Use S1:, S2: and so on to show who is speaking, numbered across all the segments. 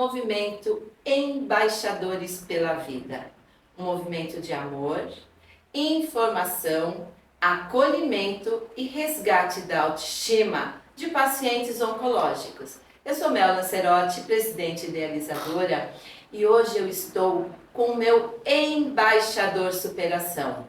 S1: movimento Embaixadores pela Vida. Um movimento de amor, informação, acolhimento e resgate da autoestima de pacientes oncológicos. Eu sou Mel Lancerotti, presidente idealizadora, e hoje eu estou com o meu embaixador superação.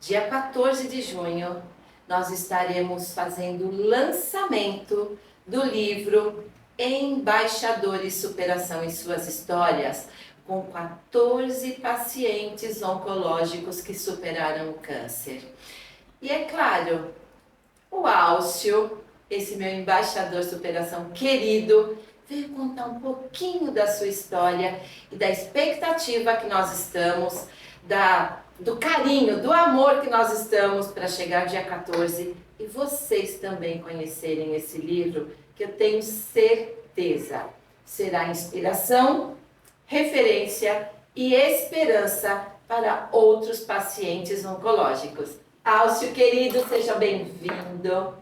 S1: Dia 14 de junho, nós estaremos fazendo o lançamento do livro Embaixadores Superação e Suas Histórias, com 14 pacientes oncológicos que superaram o câncer. E é claro, o Álcio, esse meu embaixador superação querido, veio contar um pouquinho da sua história e da expectativa que nós estamos, do carinho, do amor que nós estamos para chegar dia 14 e vocês também conhecerem esse livro, que eu tenho certeza será inspiração, referência e esperança para outros pacientes oncológicos. Álcio, querido, seja bem-vindo.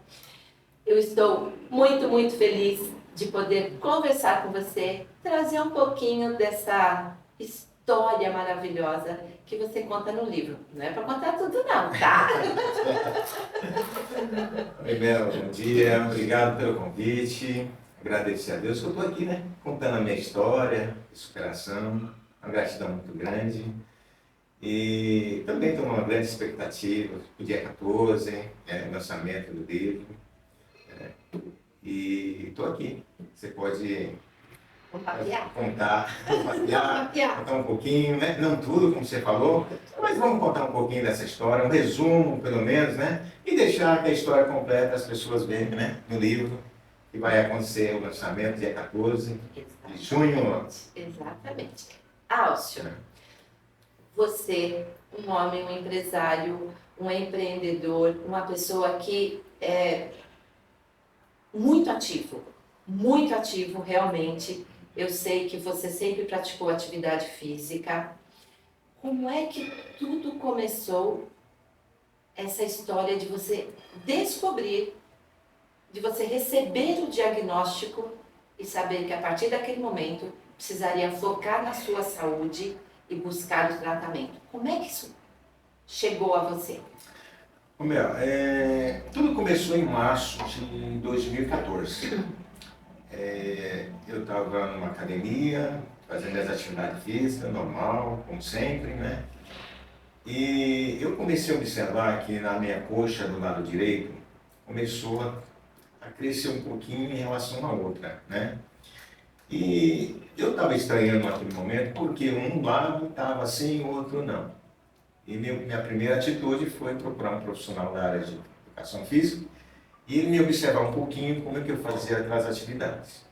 S1: Eu estou muito feliz de poder conversar com você, trazer um pouquinho dessa história maravilhosa que você conta no livro. Não é para contar tudo não, tá?
S2: Oi, Mel, bom dia, obrigado pelo convite. Agradecer a Deus que eu estou aqui, né? Contando a minha história de superação, uma gratidão muito grande. E também estou uma grande expectativa para o dia 14, lançamento do livro. E estou aqui. Você pode contar um pouquinho, né? Não tudo, como você falou, mas vamos contar um pouquinho dessa história, um resumo, pelo menos, né? E deixar que a história completa as pessoas verem, né? No livro, que vai acontecer o lançamento dia 14 de junho.
S1: Exatamente. Álcio, você, um homem, um empresário, um empreendedor, uma pessoa que é muito ativo realmente. Eu sei que você sempre praticou atividade física. Como é que tudo começou, essa história de você descobrir, de você receber o diagnóstico e saber que a partir daquele momento precisaria focar na sua saúde e buscar o tratamento? Como é que isso chegou a você?
S2: Tudo começou em março de 2014. Eu estava numa academia, fazendo minhas atividades físicas, normal, como sempre, né? E eu comecei a observar que na minha coxa, do lado direito, começou a crescer um pouquinho em relação à outra, né? E eu estava estranhando naquele momento porque um lado estava assim e o outro não. E minha primeira atitude foi procurar um profissional da área de educação física e ele me observar um pouquinho como é que eu fazia aquelas atividades.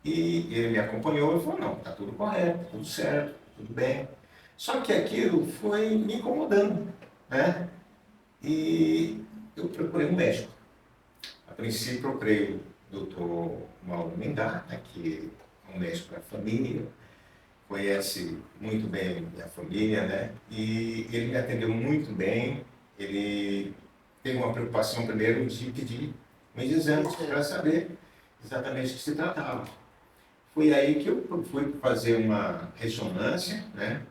S2: E ele me acompanhou e falou, não, está tudo correto, tudo certo, tudo bem. Só que aquilo foi me incomodando, né? E eu procurei um médico. A princípio procurei o Dr. Mauro Mendar, né, que é um médico para a família, conhece muito bem minha família, né? E ele me atendeu muito bem. Ele teve uma preocupação primeiro de pedir meus exames para saber exatamente o que se tratava. Foi aí que eu fui fazer uma ressonância, né?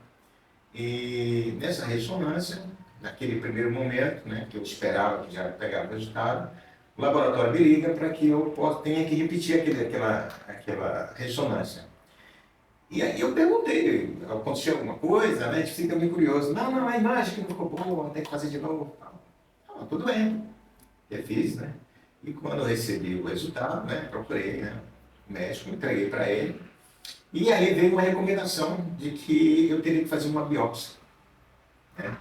S2: E nessa ressonância, naquele primeiro momento, né, que eu esperava que já pegava o resultado, o laboratório me liga para que eu tenha que repetir aquela ressonância. E aí eu perguntei, aconteceu alguma coisa, né? A gente fica meio curioso. Não, a imagem que não ficou boa, tem que fazer de novo. Tudo bem, eu fiz, né? E quando eu recebi o resultado, né, procurei, né, o médico, entreguei para ele. E aí veio uma recomendação de que eu teria que fazer uma biópsia, né?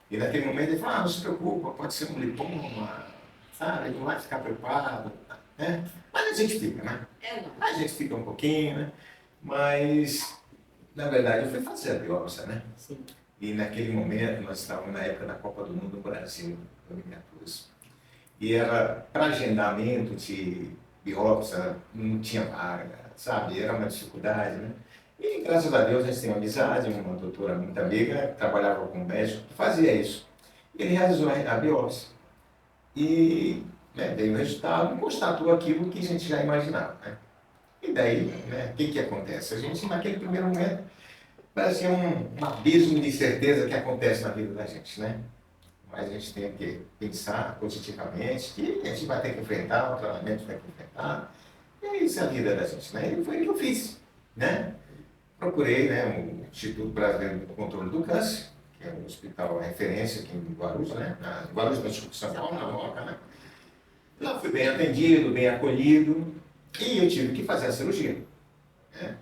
S2: E naquele momento ele falou, não se preocupa, pode ser um lipoma, sabe? Não vai ficar preocupado, né? Mas a gente fica, né? A gente fica um pouquinho, né? Mas, na verdade, eu fui fazer a biópsia, né?
S1: Sim.
S2: E naquele momento, nós estávamos na época da Copa do Mundo no Brasil, 2014. E era para agendamento de biópsia, não tinha vaga, sabe? Era uma dificuldade, né? E, graças a Deus, a gente tem uma amizade, uma doutora muito amiga, que trabalhava com um médico, que fazia isso. E ele realizou a biópsia. E veio o resultado e constatou aquilo que a gente já imaginava, né? E daí, né, o que acontece? A gente, naquele primeiro momento, parecia um abismo de incerteza que acontece na vida da gente, né? Mas a gente tem que pensar positivamente que a gente vai ter que enfrentar, o tratamento vai ter que enfrentar. E isso é a vida da gente, né? E foi o que eu fiz, né? Procurei, né, o Instituto Brasileiro do Controle do Câncer, que é um hospital referência aqui em Guarulhos, né? Guarulhos, no Instituto de São Paulo, na Moca, né? Lá fui bem atendido, bem acolhido, e eu tive que fazer a cirurgia, né?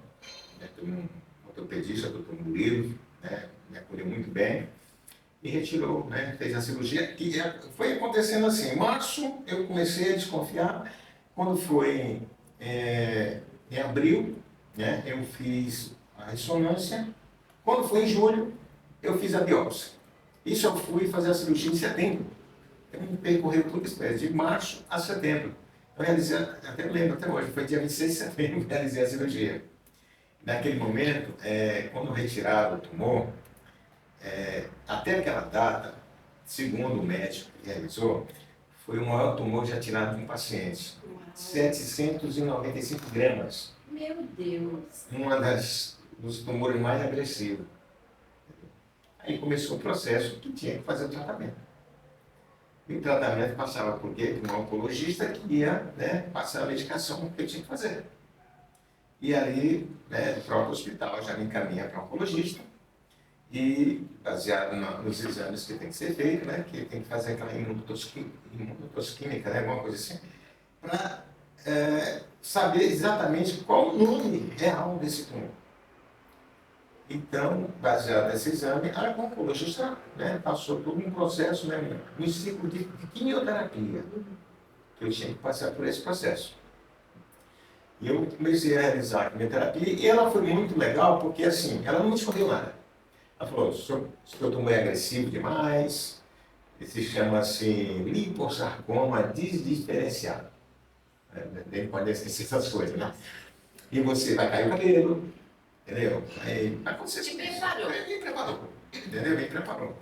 S2: Tem um ortopedista, doutor Murilo, né? Me acolheu muito bem e retirou, né? Fez a cirurgia. E foi acontecendo assim. Em março eu comecei a desconfiar. Quando foi em abril, né? Eu fiz a ressonância. Quando foi em julho, eu fiz a biópsia. Isso eu fui fazer a cirurgia em setembro. Eu percorreu tudo isso, de março a setembro. Eu realizei, até lembro até hoje, foi dia 26 de setembro que eu realizei a cirurgia. Naquele momento, quando retiraram o tumor, até aquela data, segundo o médico que realizou, foi o maior tumor já tirado de um paciente.
S1: Uau.
S2: 795 gramas.
S1: Meu Deus!
S2: Dos tumores mais agressivos. Aí começou o processo que tinha que fazer o tratamento. E o tratamento passava por quê? Por um oncologista que ia, né, passar a medicação que eu tinha que fazer. E aí, né, o próprio hospital já me encaminha para o oncologista. E baseado nos exames que tem que ser feito, né, que tem que fazer aquela imunotoxquímica, né, alguma coisa assim, para saber exatamente qual o nome real desse tumor. Então, baseado nesse exame, a oncologista, né, passou por um processo, né, um ciclo de quimioterapia, que eu tinha que passar por esse processo. E eu comecei a realizar a quimioterapia e ela foi muito legal porque, assim, ela não me escondeu nada. Ela falou, seu tumor é agressivo demais, se chama assim liposarcoma desdiferenciado. Nem pode esquecer essas coisas, né? E você vai cair o cabelo, entendeu? Aí acontecer.
S1: Te preparou.
S2: Me preparou, entendeu? Me preparou.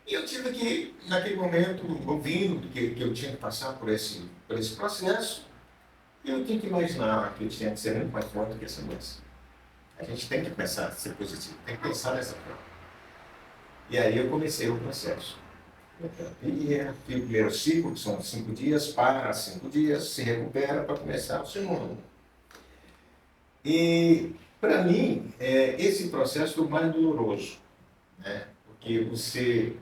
S2: E eu tive que, naquele momento, ouvindo que eu tinha que passar por esse processo, eu tinha que imaginar que eu tinha que ser muito mais forte do que essa doença. A gente tem que pensar, ser positivo, tem que pensar dessa forma. E aí eu comecei o processo. Eu terapia, fiz o primeiro ciclo, que são 5 dias, para 5 dias, se recupera para começar o segundo. E, para mim, esse processo foi o mais doloroso, né? Porque você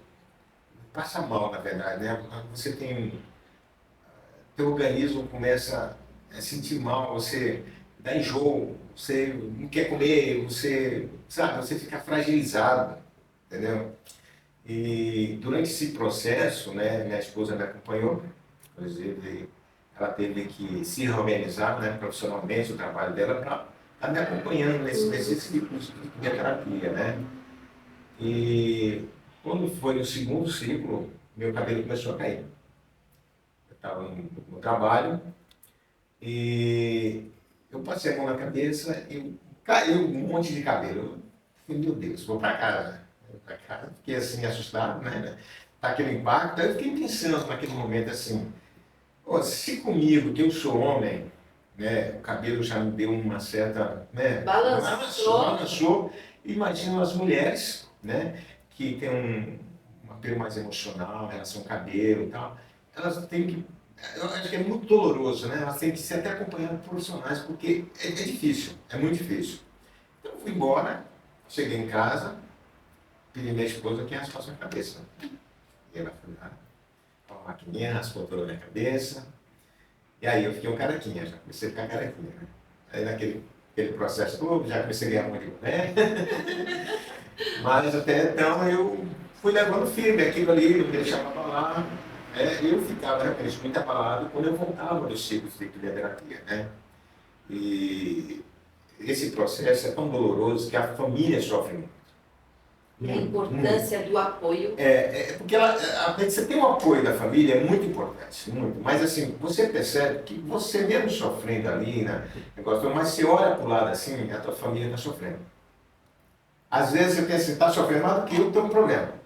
S2: passa mal, na verdade, né? Você teu organismo começa a sentir mal, você dá enjoo, você não quer comer, você fica fragilizado, entendeu? E durante esse processo, né, minha esposa me acompanhou, inclusive ela teve que se reorganizar, né, profissionalmente, o trabalho dela, para estar me acompanhando nesses ciclos de quimioterapia, né? E quando foi no segundo ciclo, meu cabelo começou a cair. Eu estava no trabalho e eu passei a mão na cabeça e caiu um monte de cabelo. Eu falei, meu Deus, vou para casa. Fiquei assim assustado, né? Tá aquele impacto. Aí eu fiquei pensando naquele momento assim, se comigo, que eu sou homem, né, o cabelo já me deu uma certa, né, balançou. Imagina as mulheres, né, que têm um apelo mais emocional em relação ao cabelo e tal, elas têm que, eu acho que é muito doloroso, né, elas têm que ser até acompanhadas por profissionais, porque é difícil, é muito difícil. Então eu fui embora, cheguei em casa, pedi minha esposa que raspasse a minha cabeça. E ela foi lá, com a maquininha, raspou toda a minha cabeça. E aí eu fiquei um carequinha, já comecei a ficar carequinha, né? Aí naquele processo todo, já comecei a ganhar muito de boné. Mas até então eu fui levando firme aquilo ali, não me deixava abalar. Eu ficava realmente muito abalado quando eu voltava dos ciclos de quimioterapia, né? E esse processo é tão doloroso que a família sofre muito.
S1: E a importância do apoio.
S2: Porque você tem o apoio da família, é muito importante, muito. Mas assim, você percebe que você mesmo sofrendo ali, né, negócio, mas você olha para o lado assim, a tua família está sofrendo. Às vezes você pensa assim, está sofrendo mais do que eu tenho um problema.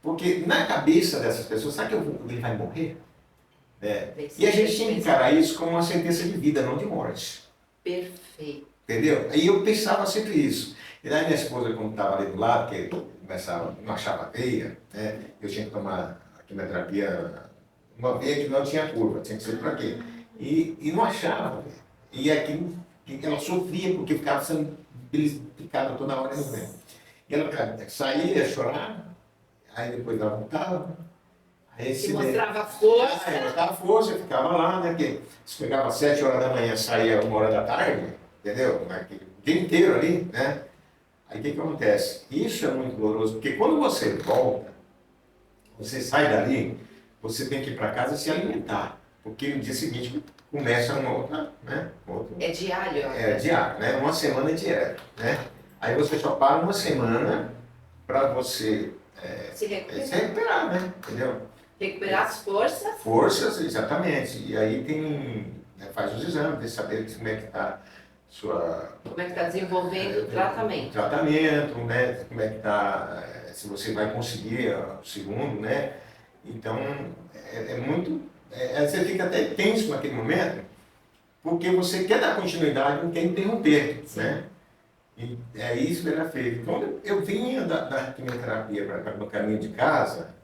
S2: Porque na cabeça dessas pessoas, sabe que ele vai morrer? E a gente tem que encarar isso como uma sentença de vida, não de morte.
S1: Perfeito.
S2: Entendeu? Aí eu pensava sempre isso. E daí minha esposa, como estava ali do lado, que começava, não achava veia, né? Eu tinha que tomar a quimioterapia, uma veia que não tinha curva, tinha que ser por aqui. E não achava. E aquilo, ela sofria porque ficava sendo picada toda hora no veio. E ela saía, ia chorar, aí depois ela voltava. Aí
S1: Se mostrava força.
S2: Aí mostrava força, ficava lá, né? Porque se pegava às 7 horas da manhã, saía 1 hora da tarde, entendeu? O dia inteiro ali, né? Aí o que acontece? Isso é muito doloroso, porque quando você volta, você sai dali, você tem que ir para casa se alimentar, porque no dia seguinte começa uma outra, né?
S1: É diário?
S2: É diário, né? Uma semana direto, né? Aí você só para uma semana para você
S1: se
S2: se recuperar, né? Entendeu?
S1: Recuperar as forças.
S2: Forças, exatamente. E aí faz os exames, de saber como é que está sua...
S1: Como é que está desenvolvendo o tratamento.
S2: Tratamento, né? Como é que está, se você vai conseguir o segundo, né? Então, é muito... você fica até tenso naquele momento, porque você quer dar continuidade, não quer interromper, né? E é isso que era feito. Quando eu vinha da quimioterapia para o caminho de casa,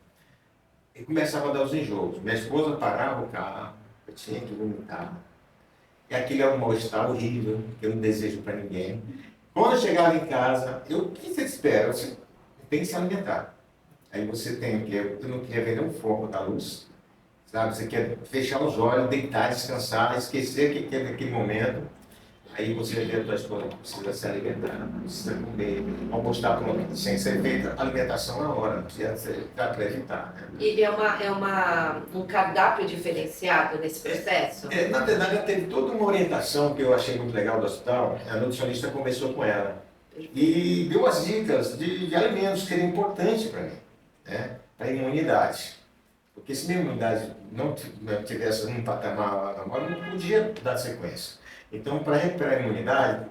S2: e começava a dar os enjoos. Minha esposa parava o carro, eu tinha que vomitar. E aquilo é um mal-estar horrível, que eu não desejo para ninguém. Quando eu chegava em casa, o que você espera? Você tem que se alimentar. Aí você tem que, eu não queria ver nem o foco da luz, sabe? Você quer fechar os olhos, deitar, descansar, esquecer que é naquele momento. Aí você vê a tua esposa que precisa se alimentar, precisa comer, almoçar pronto, sem ser feita alimentação na hora, para evitar. Né?
S1: E um cardápio diferenciado nesse processo?
S2: Na verdade, ela teve toda uma orientação que eu achei muito legal do hospital, a nutricionista conversou com ela e deu as dicas de alimentos que eram importantes para mim, né? Para a imunidade. Porque se minha imunidade não tivesse um patamar, eu não podia dar sequência. Então, para recuperar a imunidade,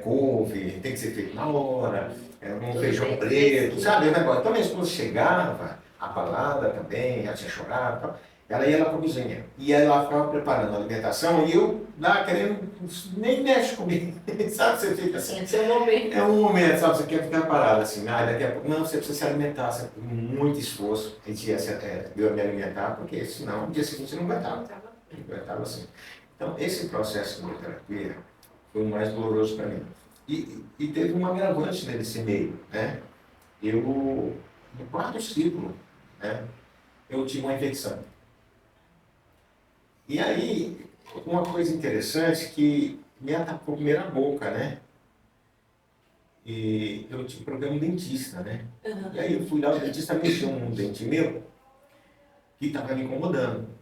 S2: couve, tem que ser feito na hora, um feijão preto, sabe? O negócio. Então, minha esposa chegava, abalada também, ela tinha chorado, tal. Ela ia lá para a cozinha. E ela ficava preparando a alimentação e eu lá querendo, nem mexe comigo, sabe? Você fica assim.
S1: Esse é o momento.
S2: É um momento, sabe? Você quer ficar parado assim, daqui a pouco, não, você precisa se alimentar, você tem muito esforço. A gente ia me alimentar, porque senão, no dia seguinte, não aguentava. Não aguentava assim. Então, esse processo de quimioterapia foi o mais doloroso para mim. E teve um agravante nesse meio, né? No quarto ciclo, né? Eu tive uma infecção. E aí, uma coisa interessante que me atacou primeiro a boca, né? E eu tive problema com dentista, né? E aí eu fui lá, o dentista mexeu num dente meu que estava me incomodando.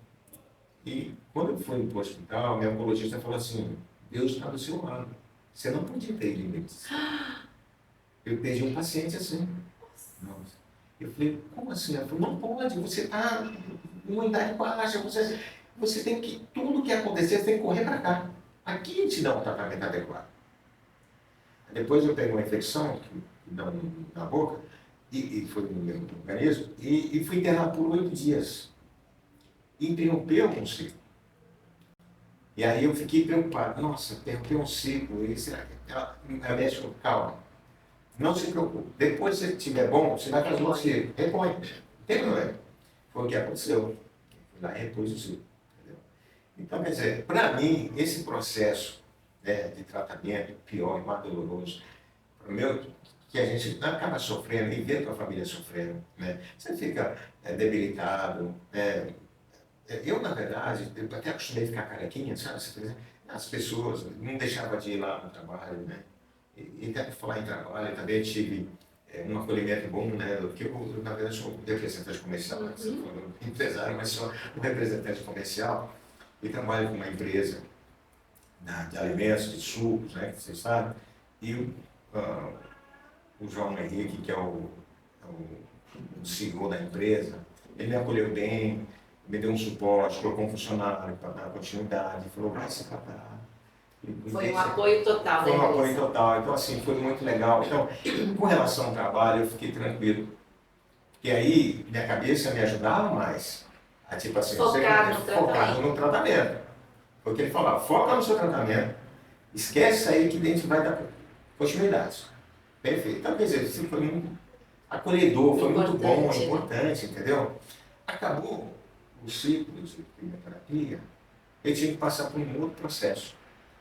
S2: E quando eu fui para o hospital, minha oncologista falou assim, Deus está do seu lado. Você não podia ter ido dentista. Eu perdi um paciente assim. Nossa. Eu falei, como assim? Ela falou, não pode, você está com imunidade baixa, você tem que, tudo que acontecer, você tem que correr para cá. Aqui te dá um tratamento adequado. Depois eu peguei uma infecção na boca, e foi no meu organismo, e fui internado por 8 dias. Interrompeu um ciclo. E aí eu fiquei preocupado. Nossa, interrompeu um ciclo. E será que a médica falou, calma, não se preocupe. Depois, se estiver bom, você vai fazer um ciclo. Repõe. Não tem problema. Foi o que aconteceu. Fui lá e repôs o ciclo. Entendeu? Então, quer dizer, para mim, esse processo, né, de tratamento pior e mais doloroso, para o meu, que a gente acaba sofrendo e vê a tua família sofrendo, né? Você fica debilitado, eu, na verdade, eu até acostumei a ficar carequinha, sabe? As pessoas não deixavam de ir lá no trabalho, né? E até por falar em trabalho, também tive um acolhimento bom, né? Porque eu, na verdade, sou um representante comercial, né? Você falou empresário, mas sou um representante comercial e trabalho com uma empresa de alimentos, de sucos, né? Que vocês sabem. E o João Henrique, que é o CEO da empresa, ele me acolheu bem, me deu um suporte, colocou um funcionário para dar continuidade, falou, vai se tratar.
S1: Foi um apoio total.
S2: Foi um apoio total, então assim, foi muito legal. Então, com relação ao trabalho, eu fiquei tranquilo. Porque aí, minha cabeça me ajudava mais a, tipo assim,
S1: focar
S2: no tratamento. Porque ele falava, foca no seu tratamento, Esquece aí que a gente vai dar continuidade. Perfeito. Então, quer dizer, isso foi muito acolhedor, foi muito bom,
S1: Importante, né?
S2: importante, entendeu? Acabou o ciclo de quimioterapia, eu tinha que passar por um outro processo,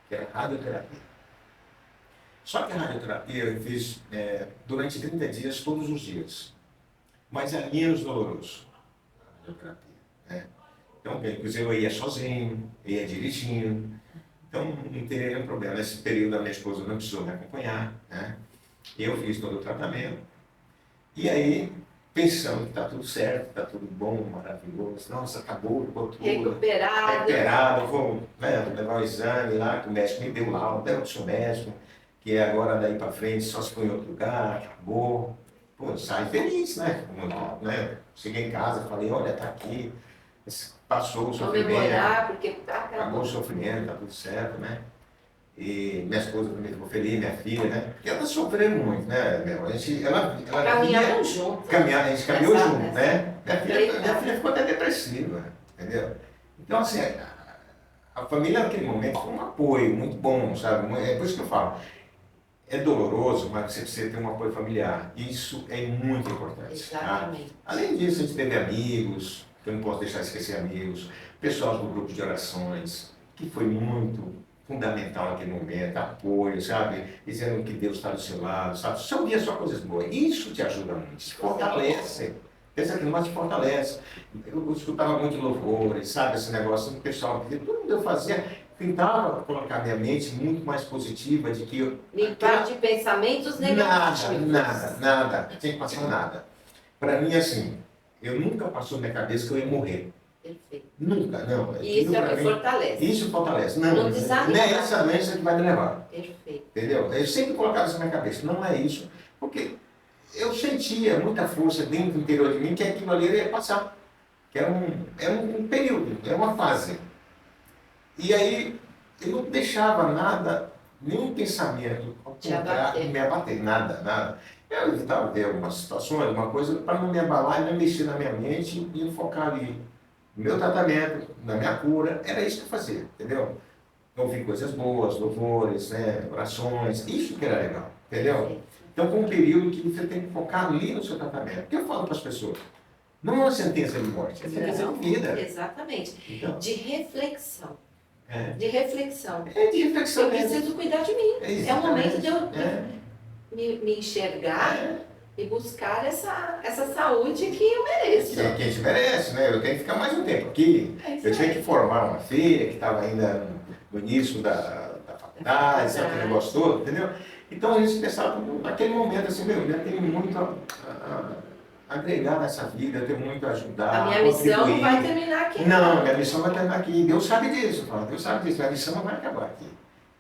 S2: que era a radioterapia. Só que a radioterapia eu fiz durante 30 dias, todos os dias. Mas é menos doloroso, a radioterapia. Né? Então, inclusive eu ia sozinho, ia dirigindo. Então, não teria nenhum problema. Nesse período, a minha esposa não precisou me acompanhar. Né? Eu fiz todo o tratamento. E aí, pensando que está tudo certo, está tudo bom, maravilhoso. Nossa, acabou, ficou tudo recuperado. Vou levar o exame lá, que o médico me deu lá, deu o médico, que agora daí para frente só se foi em outro lugar, acabou. Pô, sai feliz, né? Cheguei em casa, falei, olha, tá aqui, passou o sofrimento.
S1: Comemorar, porque
S2: Acabou o sofrimento, tá tudo certo, né? E minha esposa também ficou feliz, minha filha, né? Porque elas sofreram muito, né, meu? Ela
S1: caminhavam juntas.
S2: A gente caminhou junto,
S1: nessa-
S2: né? Minha filha ficou até depressiva, entendeu? Então, assim, a família naquele momento foi um apoio muito bom, sabe? É por isso que eu falo. É doloroso, mas você precisa ter um apoio familiar. Isso é muito importante.
S1: Exatamente.
S2: Tá? Além disso, a gente teve amigos, que eu não posso deixar de esquecer amigos, pessoal do grupo de orações, que foi muito fundamental naquele momento, apoio, sabe? Dizendo que Deus está do seu lado, sabe? Só ouvia só coisas boas. Isso te ajuda muito, te fortalece. Pensa aquilo, mas te fortalece. Eu escutava muito louvores, sabe? Esse negócio do pessoal, porque tudo eu fazia, tentava colocar minha mente muito mais positiva de que eu...
S1: Limpar de pensamentos negativos.
S2: Nada. Não tinha que passar nada. Para mim, assim, eu nunca passou na minha cabeça que eu ia morrer.
S1: Perfeito.
S2: Nunca, não.
S1: E isso é o que fortalece.
S2: Isso fortalece. Não é essa doença que vai me levar.
S1: Perfeito.
S2: Entendeu? Eu sempre colocava isso na minha cabeça. Não é isso. Porque eu sentia muita força dentro do interior de mim que aquilo ali ia passar. Que era um período, era uma fase. E aí eu não deixava nada, nenhum pensamento me abater, nada. Eu evitava ver algumas situações, alguma coisa, para não me abalar e não mexer na minha mente e focar ali no meu tratamento, na minha cura. Era isso que eu fazia, entendeu? Ouvir coisas boas, louvores, né, orações, isso que era legal, entendeu? Então, foi um período que você tem que focar ali no seu tratamento. O que eu falo para as pessoas? Não é uma sentença de morte, é sentença de vida.
S1: Exatamente.
S2: Então,
S1: de reflexão.
S2: É.
S1: De reflexão.
S2: De reflexão.
S1: Eu preciso cuidar de mim. É o momento de eu me enxergar e buscar essa saúde que eu mereço.
S2: Que a gente merece, né? Eu tenho que ficar mais um tempo aqui. Eu tinha que formar uma filha que estava ainda no início da faculdade, sabe, aquele negócio todo, entendeu? Então a gente pensava naquele momento assim, meu, eu tenho muito a agregar nessa vida, eu tenho muito a ajudar.
S1: A minha missão não vai terminar aqui.
S2: Não, minha missão vai terminar aqui. Deus sabe disso, Deus sabe disso, minha missão não vai acabar aqui.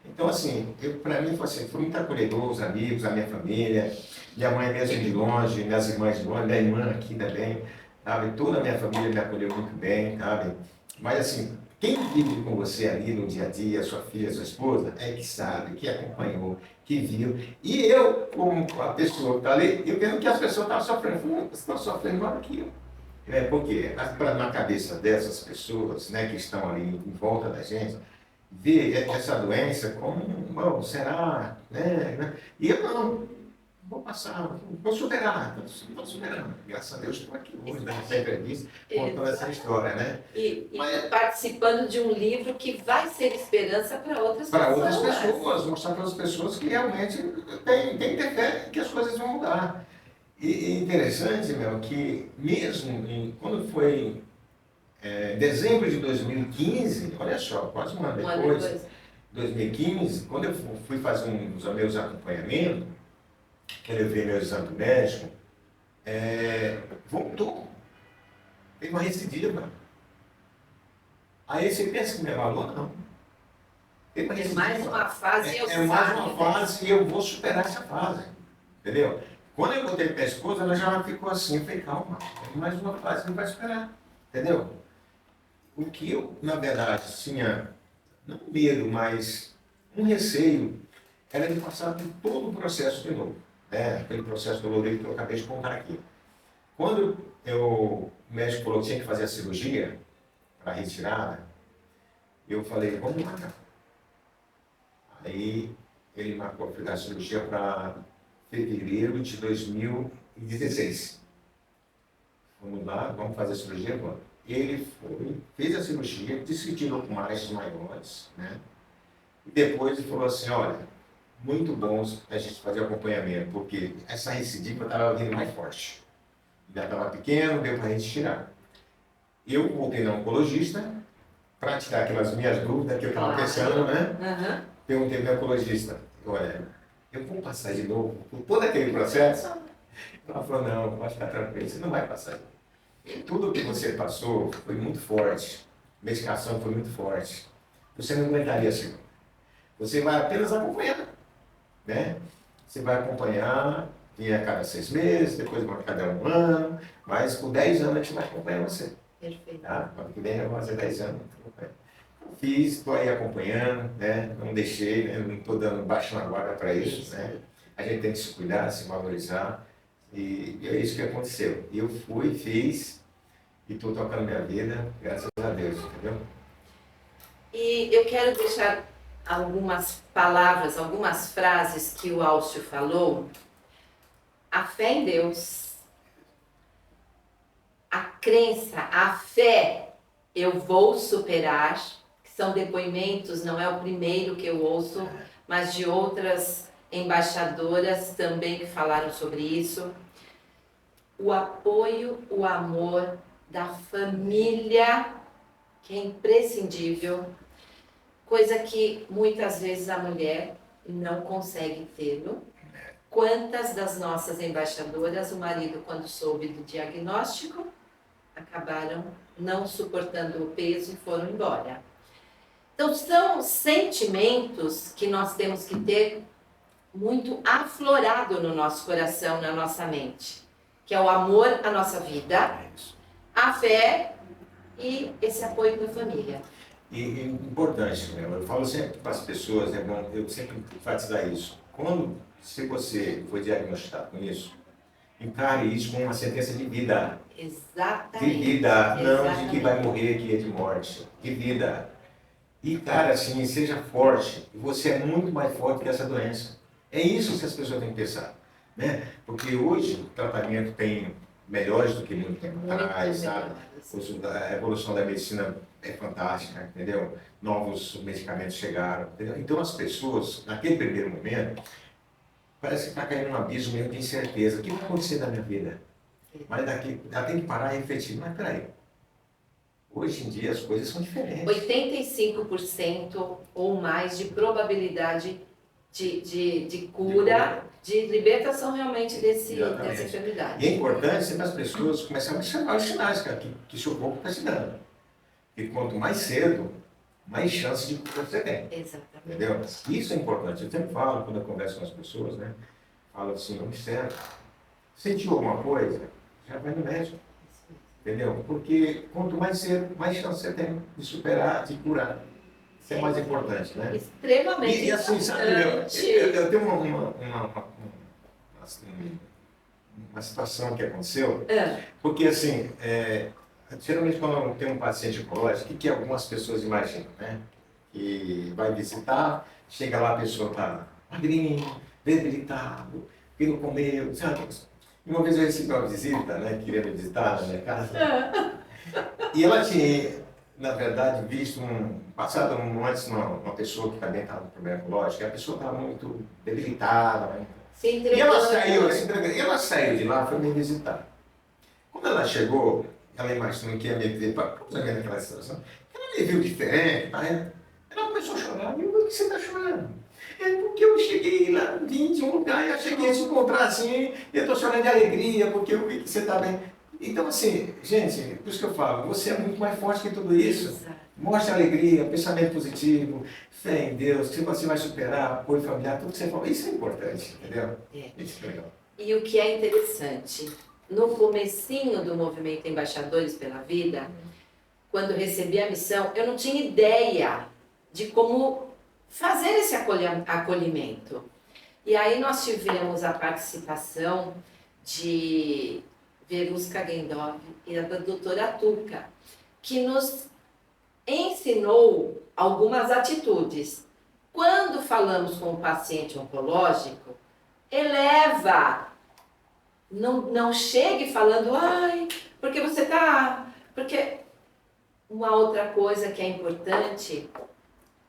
S2: Então, assim, para mim foi muito acolhedor, os amigos, a minha família, minha mãe mesmo de longe, minhas irmãs de longe, minha irmã aqui também, sabe? Toda a minha família me acolheu muito bem, sabe? Mas, assim, quem vive com você ali no dia a dia, sua filha, sua esposa, é que sabe, que acompanhou, que viu. E eu, como a pessoa que está ali, eu vendo que as pessoas estavam sofrendo, estão sofrendo igual aquilo. Porque na cabeça dessas pessoas, né, que estão ali em volta da gente, ver essa doença como, bom, será, né? E eu não vou passar, vou superar, estou superando. Graças a Deus estou aqui hoje, nessa entrevista, contando essa história, né?
S1: E participando de um livro que vai ser esperança para outras pessoas.
S2: Para outras pessoas, mostrar para as pessoas que realmente tem que ter fé que as coisas vão mudar. E interessante, meu, que mesmo quando foi dezembro de 2015, olha só, quase um ano depois, 2015, quando eu fui fazer um dos meus acompanhamentos, que eu levei meu exame médico, voltou. Teve uma recidiva. Aí você pensa que me abalou? Não.
S1: É mais uma fase e eu
S2: É mais uma fase e eu vou superar essa fase. Entendeu? Quando eu voltei para minha esposa, ela já ficou assim, eu falei, calma, é mais uma fase que não vai superar. Entendeu? O que eu, na verdade, tinha, não medo, mas um receio, era de passar por todo o processo de novo. Aquele processo dolorido que eu acabei de contar aqui. Quando o médico falou que tinha que fazer a cirurgia para retirada, eu falei, vamos lá. Aí ele marcou a cirurgia para fevereiro de 2016. Vamos lá, vamos fazer a cirurgia, vamos. Ele foi, fez a cirurgia, disse que tirou com mais maiores, né? E depois ele falou assim, olha, muito bom a gente fazer acompanhamento, porque essa recidiva estava vindo mais forte. Já estava pequeno, deu para a gente tirar. Eu voltei na oncologista para tirar aquelas minhas dúvidas que eu estava pensando, né?
S1: Uhum.
S2: Perguntei para o oncologista, olha, eu vou passar de novo por todo aquele processo? Ela falou, não, pode ficar tranquilo, você não vai passar. Tudo que você passou foi muito forte, a medicação foi muito forte. Você não aguentaria assim. Você vai apenas acompanhar, né? Você vai acompanhar, e a cada 6 meses, depois a cada 1 ano, mas por 10 anos a gente vai acompanhar você.
S1: Perfeito.
S2: Tá? Quando que vem, eu vou fazer 10 anos. Fiz, estou aí acompanhando, né? Não deixei, né? Não estou dando baixo na guarda para isso, né? A gente tem que se cuidar, se valorizar, e é isso que aconteceu. Eu fui, fiz, e estou tocando minha vida, graças a Deus, entendeu?
S1: E eu quero deixar algumas palavras, algumas frases que o Alcio falou. A fé em Deus, a crença, a fé, eu vou superar, que são depoimentos, não é o primeiro que eu ouço, mas de outras embaixadoras também que falaram sobre isso. O apoio, o amor da família, que é imprescindível, coisa que muitas vezes a mulher não consegue tê-lo. Quantas das nossas embaixadoras, o marido, quando soube do diagnóstico, acabaram não suportando o peso e foram embora. Então, são sentimentos que nós temos que ter muito aflorado no nosso coração, na nossa mente, que é o amor à nossa vida, a fé e esse apoio da família.
S2: E importante, né? Eu falo sempre para as pessoas, é bom eu sempre enfatizar isso. Se você foi diagnosticado com isso, encare isso como uma sentença de vida.
S1: Exatamente.
S2: De vida, não
S1: Exatamente.
S2: de que vai morrer, que é de morte. De vida. E, cara, assim, seja forte. Você é muito mais forte que essa doença. É isso que as pessoas têm que pensar, né? Porque hoje o tratamento tem melhores do que muito tempo atrás, sabe? A evolução da medicina é fantástica, entendeu? Novos medicamentos chegaram, entendeu? Então as pessoas, naquele primeiro momento, parece que está caindo num abismo meio de incerteza. O que vai acontecer na minha vida? Mas daqui, ela tem que parar e refletir. Mas peraí, hoje em dia as coisas são diferentes.
S1: 85% ou mais de probabilidade de cura, de libertação realmente dessa enfermidade.
S2: E é importante sempre as pessoas começarem a observar os sinais que seu corpo está se dando. Porque quanto mais cedo, mais chance de cura você tem.
S1: Exatamente.
S2: Entendeu? Isso é importante. Eu sempre falo, quando eu converso com as pessoas, né? Falo assim, observa. Sentiu alguma coisa? Já vai no médico. Entendeu? Porque quanto mais cedo, mais chance você tem de superar, de curar. Isso é mais importante, né?
S1: Extremamente
S2: e assim, sabe, eu tenho uma situação que aconteceu, porque assim, geralmente quando tem um paciente oncológico, o que algumas pessoas imaginam, né? Que vai visitar, chega lá, a pessoa está magrinho, debilitado, que não comeu, sabe? E uma vez eu recebi uma visita, né, queria me visitar na minha casa, e ela tinha, na verdade, visto passado antes uma pessoa que também estava com problema oncológico, e a pessoa estava muito debilitada, né? E ela saiu de lá, foi me visitar. Quando ela chegou, ela imaginou que ia me ver para naquela situação, ela me viu diferente, né? Ela começou a chorar, e eu, por que você está chorando? É porque eu cheguei lá, vim de um lugar e eu cheguei a te encontrar assim, e eu estou chorando de alegria, porque eu vi que você está bem. Então, assim, gente, por isso que eu falo, você é muito mais forte que tudo isso.
S1: Exato.
S2: Mostre alegria, pensamento positivo, fé em Deus, que você vai superar, apoio familiar, tudo que você fala. Isso é importante, entendeu? Isso é legal.
S1: E o que é interessante, no comecinho do movimento Embaixadores pela Vida, quando recebi a missão, eu não tinha ideia de como fazer esse acolhimento. E aí nós tivemos a participação de Veruska Gendov e da doutora Tuca, que nos ensinou algumas atitudes. quando falamos com o paciente oncológico, eleva. Não chegue falando, ai, porque você tá... Porque uma outra coisa que é importante,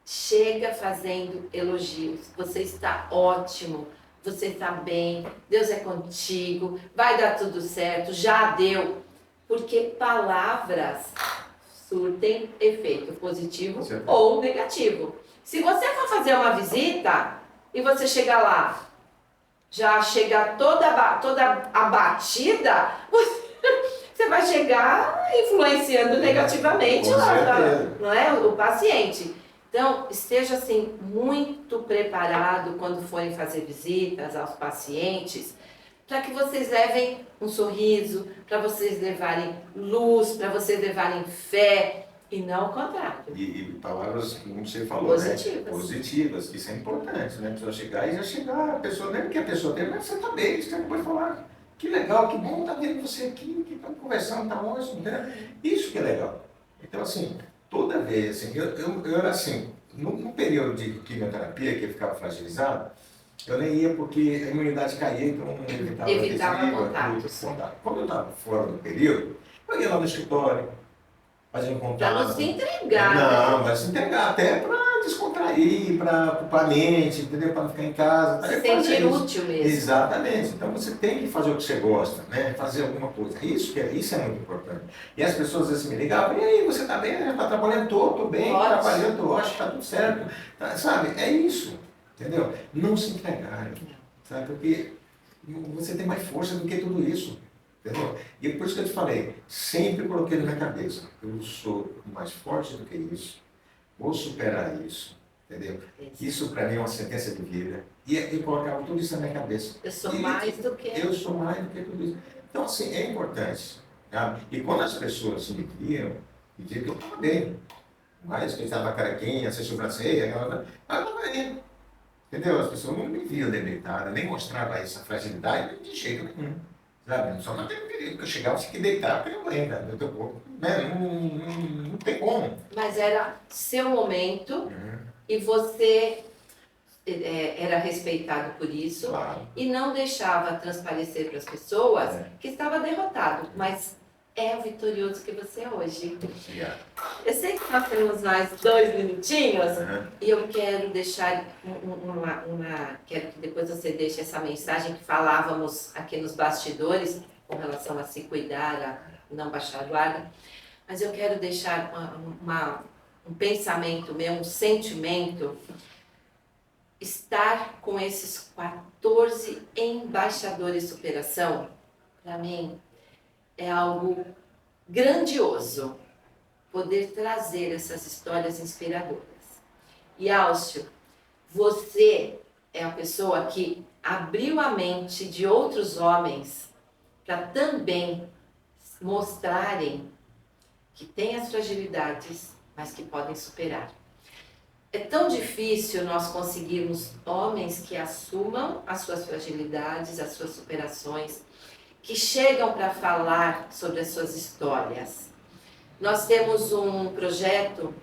S1: chega fazendo elogios. Você está ótimo, você está bem, Deus é contigo, vai dar tudo certo, já deu. Porque palavras surtem efeito positivo ou negativo. Se você for fazer uma visita e você chegar lá, já chega toda abatida, você vai chegar influenciando negativamente não é? O paciente. Então, esteja assim muito preparado quando forem fazer visitas aos pacientes, para que vocês levem um sorriso, para vocês levarem luz, para vocês levarem fé, e não o contrário.
S2: E palavras, como você falou,
S1: positivas.
S2: Né? Positivas, que isso é importante, né? A pessoa chegar e já chegar, a pessoa, nem que a pessoa tem, mas você está bem, você acabou de falar. Que legal, que bom estar vendo você aqui, que estamos conversando, está ótimo, né? Isso que é legal. Então, assim, toda vez, assim, eu era assim, no período de quimioterapia, que eu ficava fragilizado, eu nem ia porque a imunidade caía, então eu evitava
S1: contatos.
S2: Quando eu estava fora do período, eu ia lá no escritório, fazendo contato.
S1: Para não se entregar.
S2: Não, vai se entregar até para descontrair, para ocupar a mente, entendeu? Para não ficar em casa.
S1: Se sentir útil mesmo.
S2: Exatamente. Então você tem que fazer o que você gosta, né? Fazer alguma coisa. Isso é muito importante. E as pessoas assim me ligavam, e aí, você está bem? Está trabalhando? Estou bem, trabalhando, estou ótimo, está tudo certo. Tá, sabe? É isso. Entendeu? Não se entregarem. Sabe? Porque você tem mais força do que tudo isso. Entendeu? E por isso que eu te falei, sempre coloquei na minha cabeça, eu sou mais forte do que isso, vou superar isso, entendeu? Isso para mim é uma sentença de vida. E eu colocava tudo isso na minha cabeça.
S1: Eu sou mais do que...
S2: Eu sou mais do que tudo isso. Então, assim, é importante. Tá? E quando as pessoas me viam, me diziam que eu estava bem, mas que eu estava carequinha, sem sobrancelha, ela estava bem. Entendeu? As pessoas não me viam debilitada, nem mostravam essa fragilidade de jeito nenhum. Sabe? Só não tem perigo, porque eu chegava, você que deitar, porque eu lembro do teu corpo. Né? Não tem como.
S1: Mas era seu momento e você era respeitado por isso,
S2: claro.
S1: E não deixava transparecer para as pessoas que estava derrotado, mas é o vitorioso que você é hoje.
S2: Obrigado.
S1: Eu sei que nós temos mais 2 minutinhos e eu quero deixar quero que depois você deixe essa mensagem que falávamos aqui nos bastidores com relação a se cuidar, a não baixar a guarda, mas eu quero deixar um pensamento meu, um sentimento, estar com esses 14 embaixadores de superação, para mim, é algo grandioso poder trazer essas histórias inspiradoras. E Álcio, você é a pessoa que abriu a mente de outros homens para também mostrarem que têm as fragilidades, mas que podem superar. É tão difícil nós conseguirmos homens que assumam as suas fragilidades, as suas superações, que chegam para falar sobre as suas histórias. Nós temos um projeto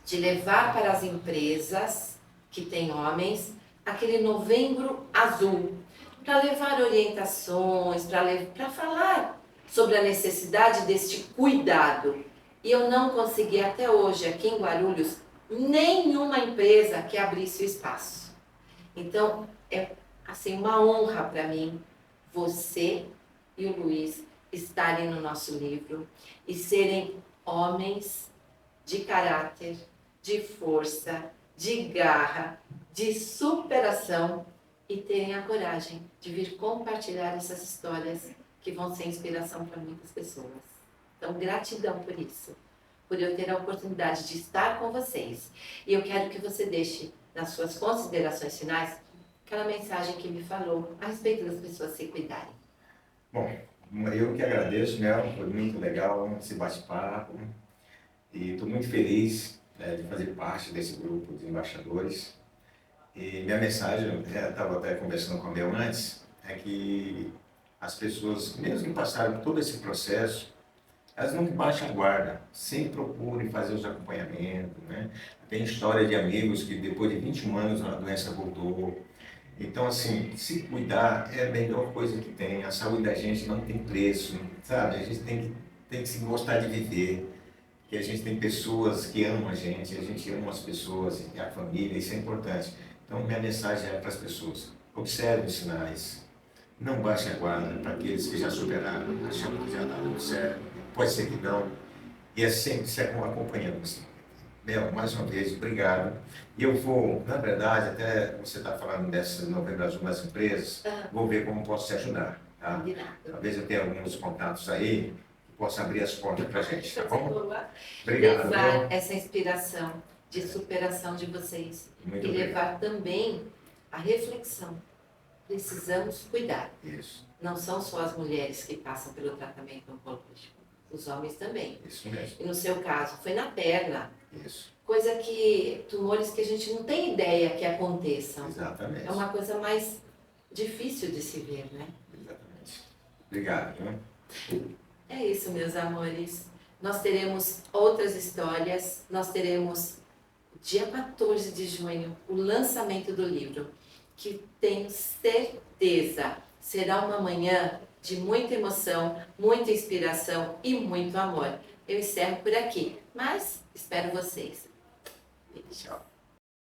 S1: de levar para as empresas que têm homens aquele Novembro Azul, para levar orientações, para falar sobre a necessidade deste cuidado. E eu não consegui até hoje, aqui em Guarulhos, nenhuma empresa que abrisse o espaço. Então, é assim, uma honra para mim, você e o Luiz estarem no nosso livro e serem homens de caráter, de força, de garra, de superação e terem a coragem de vir compartilhar essas histórias que vão ser inspiração para muitas pessoas. Então, gratidão por isso, por eu ter a oportunidade de estar com vocês. E eu quero que você deixe nas suas considerações finais aquela mensagem que me falou a respeito das pessoas se cuidarem.
S2: Bom, eu que agradeço, né? Foi muito legal esse bate-papo e estou muito feliz, né, de fazer parte desse grupo de embaixadores. E minha mensagem, eu estava até conversando com a Mel antes, é que as pessoas, mesmo que passaram todo esse processo, elas não baixam a guarda, sempre procurem fazer os acompanhamentos, né? Tem história de amigos que depois de 21 anos a doença voltou. Então, assim, se cuidar é a melhor coisa que tem. A saúde da gente não tem preço, sabe? A gente tem que se gostar de viver, que a gente tem pessoas que amam a gente ama as pessoas, e a família, isso é importante. Então, minha mensagem é para as pessoas: observe os sinais, não baixem a guarda para aqueles que já superaram, achando que já está tudo certo. Pode ser que não, e é sempre se acompanhando. Assim. Mel, mais uma vez, obrigado. E eu vou, na verdade, até você está falando dessa Novembro Azul das empresas, vou ver como posso te ajudar. Tá? Talvez eu tenha alguns contatos aí que possa abrir as portas para a gente, tá bom? Obrigado.
S1: Levar
S2: Viu?
S1: essa inspiração de superação de vocês
S2: Muito
S1: e levar
S2: obrigado.
S1: também a reflexão. Precisamos cuidar.
S2: Isso,
S1: Não são só as mulheres que passam pelo tratamento oncológico, os homens também.
S2: isso mesmo.
S1: E no seu caso, foi na perna,
S2: Isso,
S1: coisa que, tumores que a gente não tem ideia que aconteçam.
S2: exatamente.
S1: É uma coisa mais difícil de se ver, né?
S2: Exatamente. Obrigado. Viu?
S1: É isso, meus amores. Nós teremos outras histórias, nós teremos dia 14 de junho o lançamento do livro, que tenho certeza será uma manhã de muita emoção, muita inspiração e muito amor. Eu encerro por aqui, mas espero vocês. Beijo.
S2: Tchau.